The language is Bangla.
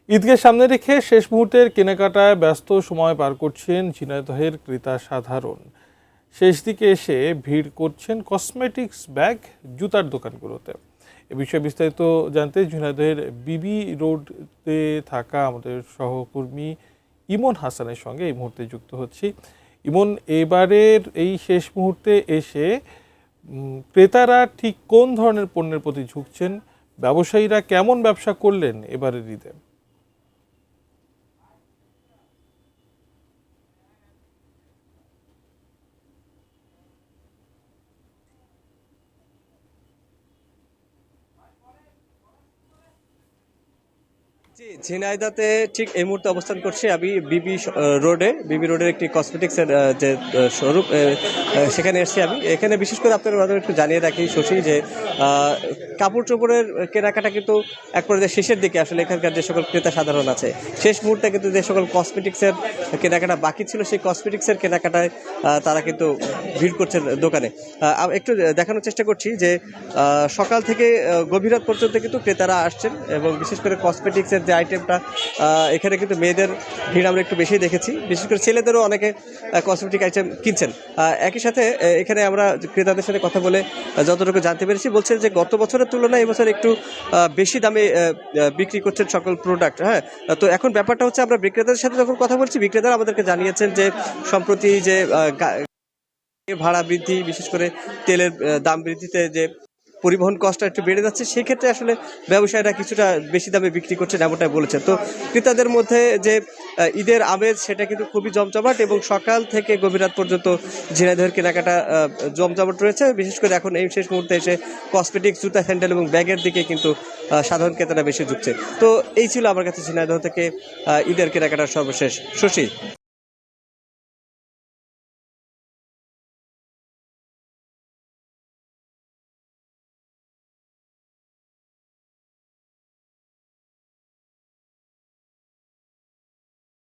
ঈদকে সামনে রেখে শেষ মুহূর্তের কেনাকাটায় ব্যস্ত সময় পার করছেন ঝিনাইদহের ক্রেতা সাধারণ। শেষ দিকে এসে ভিড় করছেন কসমেটিক্স, ব্যাগ, জুতার দোকানগুলোতে। এ বিষয়ে বিস্তারিত জানতে ঝিনাইদহের বিবি রোডে থাকা আমাদের সহকর্মী ইমন হাসানের সঙ্গে এই মুহূর্তে যুক্ত হচ্ছি। ইমন, এবারের এই শেষ মুহূর্তে এসে ক্রেতারা ঠিক কোন ধরনের পণ্যের প্রতি ঝুঁকছেন, ব্যবসায়ীরা কেমন ব্যবসা করলেন এবারের ঈদে? জি, ঝিনাইদহতে ঠিক এই মুহূর্তে অবস্থান করছি আমি বিবি রোডের একটি কসমেটিক্স এর যে শোরুম, সেখানে এসেছি আমি। এখানে বিশেষ করে আপনাদের মাধ্যমে একটু জানিয়ে রাখি শশী যে কাপড় চোপড়ের কেনাকাটা কিন্তু এক পর্যায়ে শেষের দিকে আসলে এখানকার যে সকল ক্রেতা সাধারণ আছে শেষ মুহূর্তে কিন্তু যে সকল কসমেটিক্সের কেনাকাটা বাকি ছিল সেই কসমেটিক্সের কেনাকাটায় তারা কিন্তু ভিড় করছেন দোকানে। একটু দেখানোর চেষ্টা করছি যে সকাল থেকে গভীর রাত পর্যন্ত কিন্তু ক্রেতারা আসছেন এবং বিশেষ করে কসমেটিক্সের যে আইটেমটা এখানে কিন্তু মেয়েদের ভিড় আমরা একটু বেশি দেখেছি, বিশেষ করে ছেলেদেরও অনেকে কসমেটিক আইটেম কিনছেন। একই সাথে এখানে আমরা ক্রেতাদের সাথে কথা বলে যতটুকু জানতে পেরেছি বলছেন যে গত বছরের তুলনায় এবছর একটু বেশি দামে বিক্রি করছেন সকল প্রোডাক্ট। হ্যাঁ, তো এখন ব্যাপারটা হচ্ছে আমরা বিক্রেতাদের সাথে যখন কথা বলছি বিক্রেতারা আমাদেরকে জানিয়েছেন যে সম্প্রতি যে ভাড়া বৃদ্ধি, বিশেষ করে তেলের দাম বৃদ্ধিতে যে পরিবহন কষ্টটা একটু বেড়ে যাচ্ছে, সেই ক্ষেত্রে আসলে ব্যবসায়ীরা কিছুটা বেশি দামে বিক্রি করছেন এমনটাই বলেছেন। তো ক্রেতাদের মধ্যে যে ঈদের আমেজ সেটা কিন্তু খুবই জমজমাট এবং সকাল থেকে গভীর রাত পর্যন্ত ঝিনাইদহের কেনাকাটা জমজমাট রয়েছে। বিশেষ করে এখন এই শেষ মুহূর্তে এসে কসমেটিক্স, জুতা, স্যান্ডেল এবং ব্যাগের দিকে কিন্তু সাধারণ ক্রেতারা বেশি ঝুঁকছে। তো এই ছিল আমার কাছে ঝিনাইদহ থেকে ঈদের কেনাকাটার সর্বশেষ শশী।